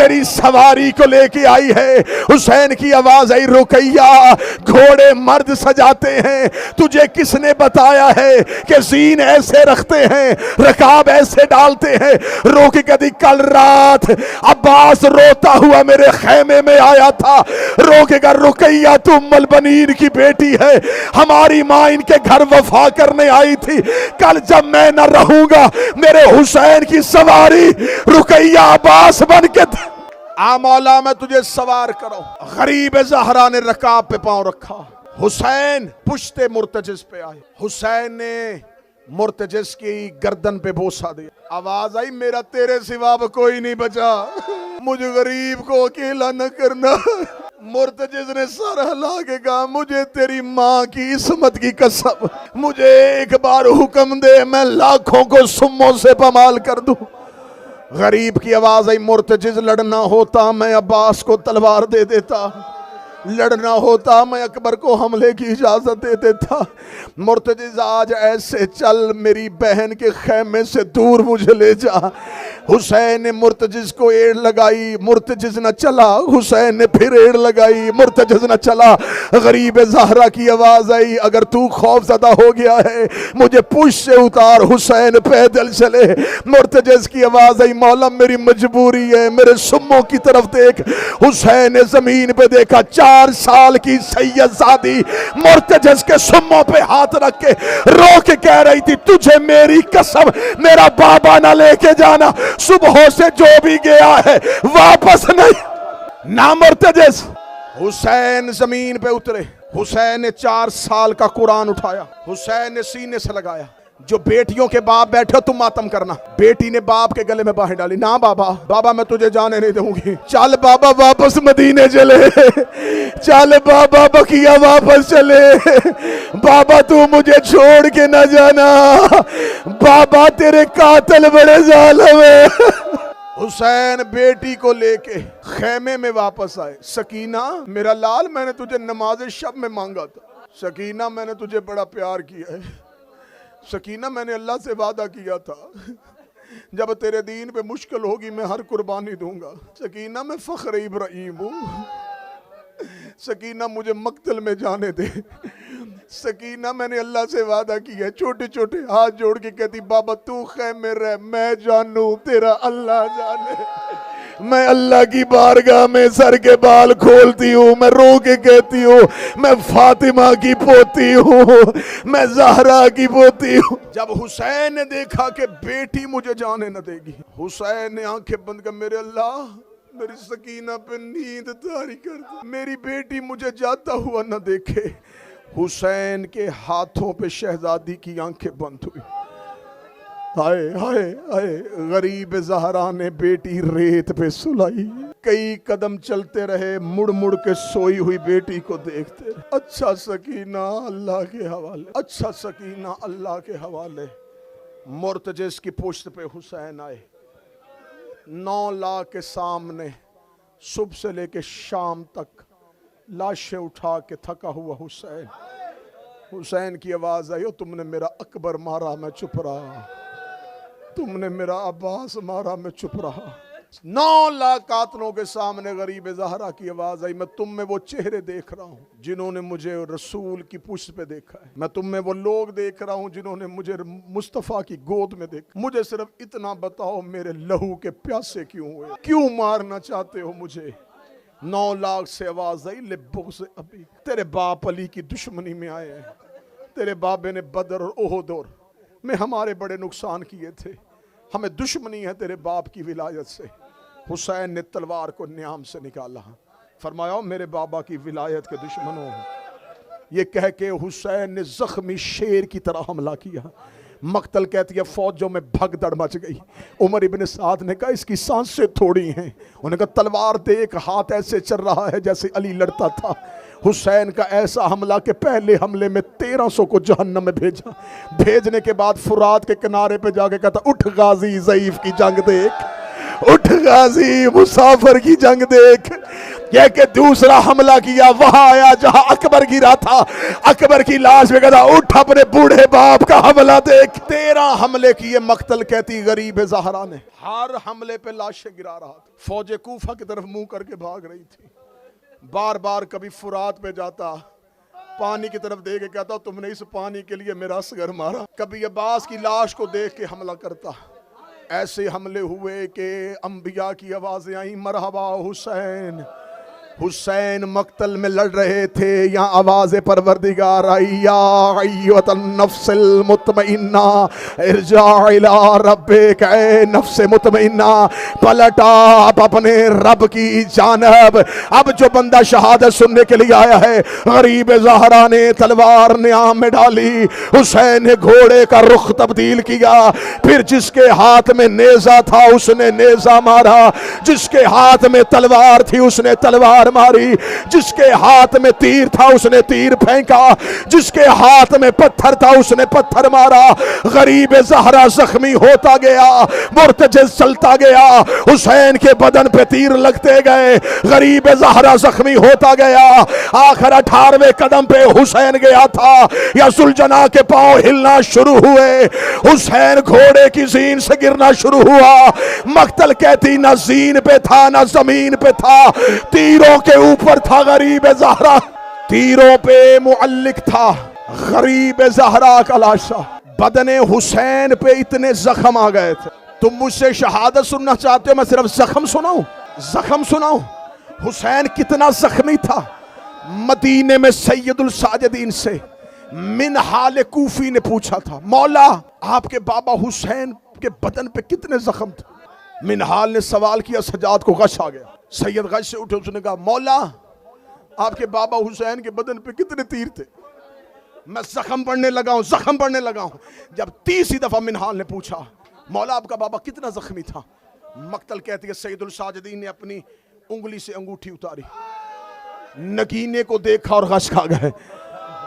تیری سواری کو لے کے آئی ہے۔ حسین کی آواز آئی، رقیہ گھوڑے مرد سجاتے ہیں، تجھے کس نے بتایا ہے کہ زین ایسے رکھتے ہیں، رکاب ایسے ڈالتے ہیں؟ رو کے کہتی کل رات عباس روتا ہوا میرے خیمے میں آیا تھا، رو کے کہا رقیہ تو ام البنین کی بیٹی ہے، ہماری ماں ان کے گھر وفا کرنے آئی تھی، کل جب میں نہ رہوں گا میرے حسین کی سواری رقیہ عباس بن کے مولا میں تجھے سوار کروں۔ غریب زہرا نے رکاب پہ پاؤں رکھا، حسین پشت مرتجز پہ آئے، حسین نے مرتجز کی گردن پہ بوسہ دیا، آواز آئی میرا تیرے سوا کوئی نہیں بچا، مجھے غریب کو اکیلا نہ کرنا۔ مرتجز نے سر ہلا کے کہا مجھے تیری ماں کی عصمت کی قسم، مجھے ایک بار حکم دے میں لاکھوں کو سموں سے پامال کر دوں۔ غریب کی آواز آئی مرتجز لڑنا ہوتا میں عباس کو تلوار دے دیتا، لڑنا ہوتا میں اکبر کو حملے کی اجازت دے دیتا، مرتجز آج ایسے چل میری بہن کے خیمے سے دور مجھے لے جا۔ حسین نے مرتجز کو ایڑ لگائی، مرتجز نہ چلا، حسین نے پھر ایڑ لگائی، مرتجز نہ چلا۔ غریب زہرا کی آواز آئی اگر تو خوف زدہ ہو گیا ہے مجھے پشت سے اتار، حسین پیدل چلے۔ مرتجز کی آواز آئی مولا میری مجبوری ہے، میرے سموں کی طرف دیکھ۔ حسین نے زمین پہ دیکھا، 4 سال کی سید زادی مرتجز کے سموں پہ ہاتھ رکھ کے رو کے کہہ رہی تھی تجھے میری قسم میرا بابا نہ لے کے جانا، صبح سے جو بھی گیا ہے واپس نہیں۔ نہ مرتجز حسین زمین پہ اترے، حسین نے 4 سال کا قرآن اٹھایا، حسین نے سینے سے لگایا۔ جو بیٹیوں کے باپ بیٹھے ہو تم ماتم کرنا، بیٹی نے باپ کے گلے میں باہیں ڈالی، نہ بابا میں تجھے جانے نہیں دوں گی، چل بابا واپس مدینے چلے، چل بابا بقیہ واپس چلے، بابا تو مجھے چھوڑ کے نہ جانا، بابا تیرے قاتل بڑے ظالم ہیں۔ حسین بیٹی کو لے کے خیمے میں واپس آئے، سکینہ میرا لال میں نے تجھے نماز شب میں مانگا تھا، سکینہ میں نے تجھے بڑا پیار کیا ہے، سکینہ میں نے اللہ سے وعدہ کیا تھا جب تیرے دین پہ مشکل ہوگی میں ہر قربانی دوں گا، سکینہ میں فخر ابراہیم ہوں، سکینہ مجھے مقتل میں جانے دے، سکینہ میں نے اللہ سے وعدہ کیا ہے، چھوٹے چھوٹے ہاتھ جوڑ کے کہتی بابا تو خیمے رہ، میں جانوں تیرا اللہ جانے، میں اللہ کی بارگاہ میں سر کے بال کھولتی ہوں، میں رو کے کہتی ہوں میں فاطمہ کی پوتی ہوں، میں زہرا کی پوتی ہوں۔ جب حسین نے دیکھا کہ بیٹی مجھے جانے نہ دے گی، حسین نے آنکھیں بند کر میرے اللہ میری سکینہ پہ نیند طاری کر دے، میری بیٹی مجھے جاتا ہوا نہ دیکھے۔ حسین کے ہاتھوں پہ شہزادی کی آنکھیں بند ہوئی، ہائے ہائے ہائے، غریب زہرا نے بیٹی ریت پہ سلائی، کئی قدم چلتے رہے، مڑ مڑ کے سوئی ہوئی بیٹی کو دیکھتے رہے۔ اچھا سکینہ اللہ کے حوالے، اچھا سکینہ اللہ کے حوالے۔ مرتجز کی پشت پہ حسین آئے، 9 لاکھ کے سامنے صبح سے لے کے شام تک لاشیں اٹھا کے تھکا ہوا حسین، حسین کی آواز آئی تم نے میرا اکبر مارا میں چپ رہا، تم نے میرا عباس مارا میں چپ رہا۔ 9 لاکھ قاتلوں کے سامنے غریب زہرا کی آواز آئی میں تم میں وہ چہرے دیکھ رہا ہوں جنہوں نے مجھے رسول کی پشت پہ دیکھا ہے، میں تم میں وہ لوگ دیکھ رہا ہوں جنہوں نے مجھے مصطفیٰ کی گود میں دیکھا، مجھے صرف اتنا بتاؤ میرے لہو کے پیاسے کیوں ہوئے، کیوں مارنا چاہتے ہو مجھے؟ 9 لاکھ سے آواز آئی لبغض ابی، تیرے باپ علی کی دشمنی میں آئے ہیں، تیرے بابے نے بدر اور احد میں ہمارے بڑے نقصان کیے تھے، ہمیں دشمنی ہے تیرے باپ کی ولایت سے۔ حسین نے تلوار کو نیام سے نکالا، فرمایا میرے بابا کی ولایت کے دشمنوں، یہ کہہ کے حسین نے زخمی شیر کی طرح حملہ کیا۔ مقتل کہتی ہے فوجوں میں بھگدڑ مچ گئی، عمر ابن سعد نے کہا اس کی سانسیں تھوڑی ہیں، انہوں نے کہا تلوار دیکھ ہاتھ ایسے چل رہا ہے جیسے علی لڑتا تھا۔ حسین کا ایسا حملہ کہ پہلے حملے میں 1300 کو جہنم میں بھیجا، بھیجنے کے بعد فرات کے کنارے پہ جا کے کہتا اٹھ غازی ضعیف کی جنگ دیکھ، اٹھ غازی مسافر کی جنگ دیکھ، یہ کہ دوسرا حملہ کیا، وہاں آیا جہاں اکبر گرا تھا، اکبر کی لاش پہ کہا اٹھ اپنے بوڑھے باپ کا حملہ دیکھ۔ 13 حملے کیے مقتل کہتی غریب زہرا نے، ہر حملے پہ لاشیں گرا رہا تھا۔ فوج کوفہ کی طرف منہ کر کے بھاگ رہی تھی، بار بار کبھی فرات پہ جاتا، پانی کی طرف دیکھ کے کہتا تم نے اس پانی کے لیے میرا اصغر مارا، کبھی عباس کی لاش کو دیکھ کے حملہ کرتا۔ ایسے حملے ہوئے کہ انبیاء کی آوازیں آئیں، مرحبا حسین، حسین مقتل میں لڑ رہے تھے، یہاں آواز پروردگار آئی، یا ایت النفس المطمئنہ ارجع الی ربک، اے نفس مطمئنہ پلٹا آپ اپنے رب کی جانب۔ اب جو بندہ شہادت سننے کے لیے آیا ہے، غریب زہرا نے تلوار نیام میں ڈالی، حسین نے گھوڑے کا رخ تبدیل کیا، پھر جس کے ہاتھ میں نیزہ تھا اس نے نیزہ مارا، جس کے ہاتھ میں تلوار تھی اس نے تلوار ماری، جس کے ہاتھ میں تیر تھا اس نے تیر پھینکا، جس کے ہاتھ میں پتھر تھا اس نے پتھر مارا۔ غریب زہرا زخمی ہوتا گیا، مرتجز چلتا گیا، حسین کے بدن پہ تیر لگتے گئے، غریب زہرا زخمی ہوتا گیا۔ آخر 18ویں قدم پہ حسین گیا تھا، یا ذوالجناح کے پاؤں ہلنا شروع ہوئے، حسین گھوڑے کی زین سے گرنا شروع ہوا۔ مقتل کہتی نہ زین پہ تھا نہ زمین پہ تھا، تیروں کے اوپر تھا غریب زہرا، تیروں پہ معلق تھا غریب زہرا کا لاشا۔ بدن حسین پہ اتنے زخم آ گئے تھے۔ تم مجھ سے شہادت سننا چاہتے ہو، میں صرف زخم سناؤں؟ زخم سناؤں؟ حسین کتنا زخمی تھا۔ مدینے میں سید الساجدین سے منہال کوفی نے پوچھا تھا، مولا آپ کے بابا حسین کے بدن پہ کتنے زخم تھے؟ منہال نے سوال کیا، سجاد کو غش آ گیا۔ سید غش سے اٹھے، اس نے کہا مولا آپ کے بابا حسین کے بدن پہ کتنے تیر تھے؟ میں زخم پڑنے لگا ہوں، زخم پڑنے لگا ہوں۔ جب 30 دفعہ منہال نے پوچھا مولا آپ کا بابا کتنا زخمی تھا، مقتل کہتی ہے سید الساجدین نے اپنی انگلی سے انگوٹھی اتاری، نگینے کو دیکھا اور غش کھا گئے۔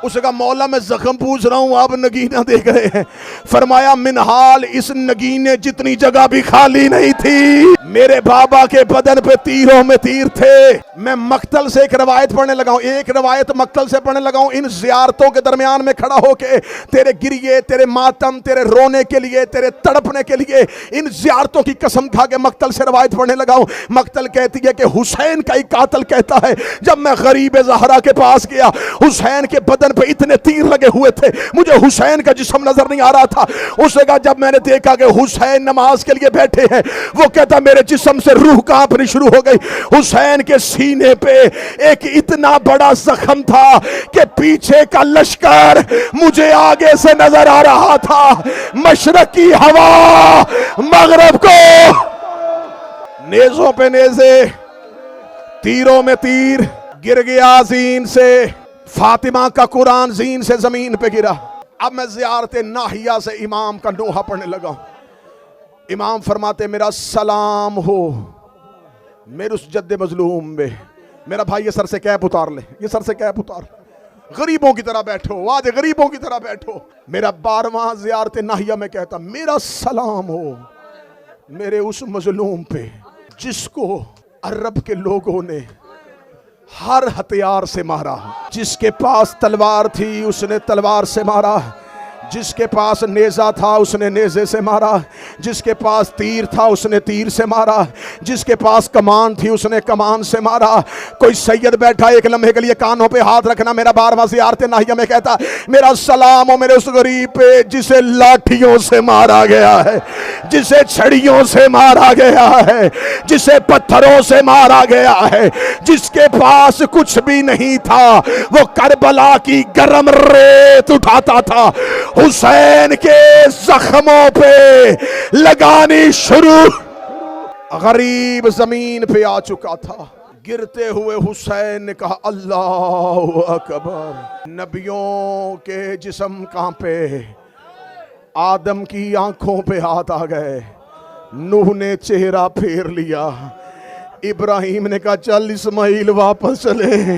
اسے کہا مولا میں زخم پوچھ رہا ہوں، آپ نگینہ دیکھ رہے ہیں۔ فرمایا منہال اس نگینے جتنی جگہ بھی خالی نہیں تھی، میرے بابا کے بدن پہ تیروں میں تیر تھے۔ میں مقتل سے ایک روایت پڑھنے لگا ہوں، ایک روایت مقتل سے پڑھنے لگا ہوں۔ ان زیارتوں کے درمیان میں کھڑا ہو کے تیرے گریے، تیرے ماتم، تیرے رونے کے لیے، تیرے تڑپنے کے لیے ان زیارتوں کی قسم کھا کے مقتل سے روایت پڑھنے لگا ہوں۔ مقتل کہتی ہے کہ حسین کا ایک قاتل کہتا ہے جب میں غریب زہرا کے پاس گیا، حسین کے بدن پہ اتنے تیر لگے ہوئے تھے، مجھے حسین کا جسم نظر نہیں آ رہا تھا۔ اس نے کہا جب میں نے دیکھا کہ حسین نماز کے لیے بیٹھے ہیں، وہ کہتا میرے جسم سے روح کانپنی شروع ہو گئی۔ حسین کے سینے پہ ایک اتنا بڑا زخم تھا کہ پیچھے کا لشکر مجھے آگے سے نظر آ رہا تھا۔ مشرق کی ہوا مغرب کو، نیزوں پہ نیزے، تیروں میں تیر، گر گیا زین سے۔ فاطمہ کا قرآن زین سے زمین پہ گرا۔ اب میں زیارت ناحیہ سے امام کا نوحہ پڑھنے لگا ہوں۔ امام فرماتے میرا سلام ہو میرے اس جد مظلوم میں۔ میرا بھائی یہ سر سے کیپ اتار لے، یہ سر سے کیپ اتار لے، غریبوں کی طرح بیٹھو، آج غریبوں کی طرح بیٹھو۔ میرا 12واں زیارت ناحیہ میں کہتا میرا سلام ہو میرے اس مظلوم پہ جس کو عرب کے لوگوں نے ہر ہتھیار سے مارا، جس کے پاس تلوار تھی اس نے تلوار سے مارا، جس کے پاس نیزہ تھا اس نے نیزے سے مارا، جس کے پاس تیر تھا اس نے تیر سے مارا، جس کے پاس کمان تھی اس نے کمان سے مارا۔ کوئی سید بیٹھا ایک لمحے کے لیے کانوں پہ ہاتھ رکھنا۔ میرا 12واں زیارت ناحیہ میں کہتا میرا سلام ہو میرے اس غریب پہ جسے لاٹھیوں سے مارا گیا ہے، جسے چھڑیوں سے مارا گیا ہے، جسے پتھروں سے مارا گیا ہے، جس کے پاس کچھ بھی نہیں تھا، وہ کربلا کی گرم ریت اٹھاتا تھا، حسین کے زخموں پہ لگانی شروع۔ غریب زمین پہ آ چکا تھا، گرتے ہوئے حسین نے کہا اللہ اکبر۔ نبیوں کے جسم کانپے، آدم کی آنکھوں پہ ہاتھ آ گئے، نوح نے چہرہ پھیر لیا، ابراہیم نے کہا چل اسماعیل واپس چلے،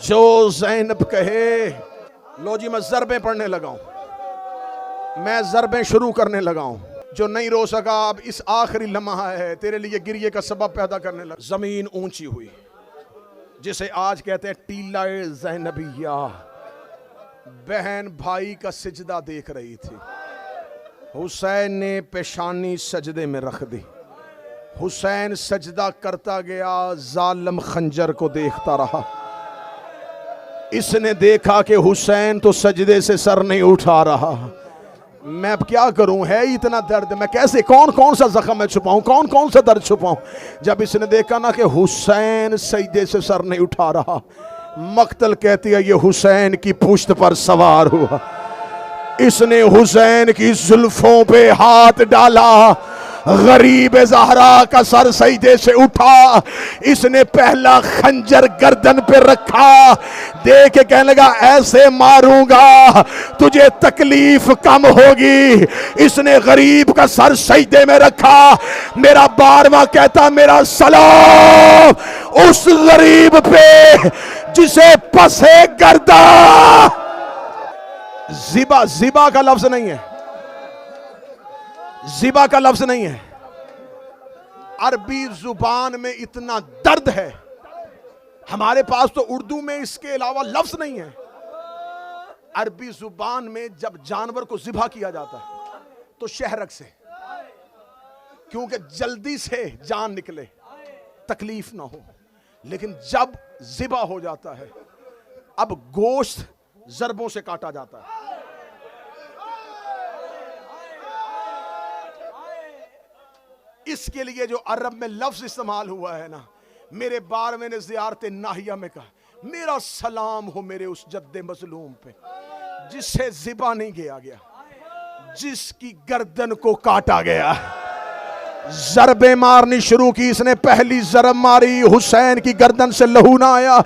جو زینب کہے. لو جی میں ضربیں پڑھنے لگا ہوں, میں ضربیں شروع کرنے لگا ہوں. جو نہیں رو سکا اب اس آخری لمحہ ہے تیرے لیے گریے کا سبب پیدا کرنے لگا. زمین اونچی ہوئی, جسے آج کہتے ہیں ٹیلہ زینبیہ. بہن بھائی کا سجدہ دیکھ رہی تھی. حسین نے پیشانی سجدے میں رکھ دی. حسین سجدہ کرتا گیا, ظالم خنجر کو دیکھتا رہا. اس نے دیکھا کہ حسین تو سجدے سے سر نہیں اٹھا رہا. میں اب کیا کروں, ہے اتنا درد, میں کیسے کون سا زخم میں چھپاؤں, کون سا درد چھپاؤں. جب اس نے دیکھا نا کہ حسین سجدے سے سر نہیں اٹھا رہا, مقتل کہتی ہے یہ حسین کی پشت پر سوار ہوا. اس نے حسین کی زلفوں پہ ہاتھ ڈالا, غریب زہرا کا سر سجدے سے اٹھا. اس نے پہلا خنجر گردن پہ رکھا, دیکھ کے کہنے لگا ایسے ماروں گا تجھے تکلیف کم ہوگی. اس نے غریب کا سر سجدے میں رکھا. میرا بارواں کہتا میرا سلام اس غریب پہ جسے پسے گردہ. زبا کا لفظ نہیں ہے, زبا کا لفظ نہیں ہے. عربی زبان میں اتنا درد ہے, ہمارے پاس تو اردو میں اس کے علاوہ لفظ نہیں ہے. عربی زبان میں جب جانور کو ذبح کیا جاتا ہے تو شہرک سے, کیونکہ جلدی سے جان نکلے, تکلیف نہ ہو. لیکن جب ذبح ہو جاتا ہے اب گوشت ضربوں سے کاٹا جاتا ہے. اس کے لیے جو عرب میں لفظ استعمال ہوا ہے نا, میرے بار میں نے زیارت ناہیہ میں کہا میرا سلام ہو میرے اس جد مظلوم پہ جس سے ذبح نہیں کیا گیا, جس کی گردن کو کاٹا گیا. ضربیں مارنی شروع کی. اس نے پہلی ضرب ماری, حسین کی گردن سے لہو نہ آیا.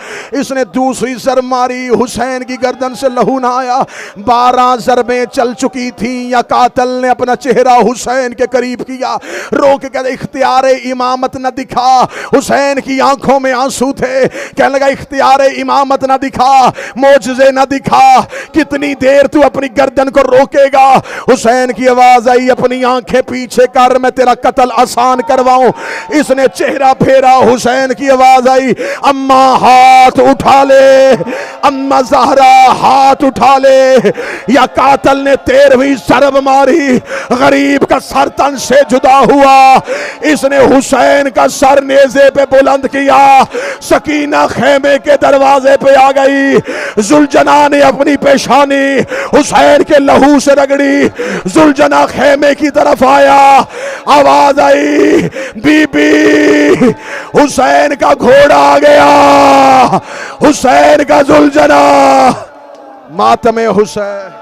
اس نے دوسری ضرب ماری, حسین کی گردن سے لہو نہ آیا. 12 ضربیں چل چکی تھیں. یا قاتل نے اپنا چہرہ حسین کے قریب کیا, رو کے کہتے اختیار امامت نہ دکھا. حسین کی آنکھوں میں آنسو تھے, کہنے لگا اختیار امامت نہ دکھا, معجزے نہ دکھا, کتنی دیر تو اپنی گردن کو روکے گا. حسین کی آواز آئی اپنی آنکھیں پیچھے کر, میں تیرا قتل آسان کرواؤں. اس نے چہرہ پھیرا, حسین کی آواز آئی اماں ہاتھ اٹھا لے, اماں زہرا ہاتھ اٹھا لے. یا قاتل نے 13ویں ضرب ماری, غریب کا سر تن سے جدا ہوا. اس نے حسین کا سر نیزے پہ بلند کیا. سکینہ خیمے کے دروازے پہ آ گئی. ذوالجناح نے اپنی پیشانی حسین کے لہو سے رگڑی. ذوالجناح خیمے کی طرف آیا, آواز آئی بی بی حسین کا گھوڑا آ گیا, حسین کا ذوالجناح. ماتم حسین.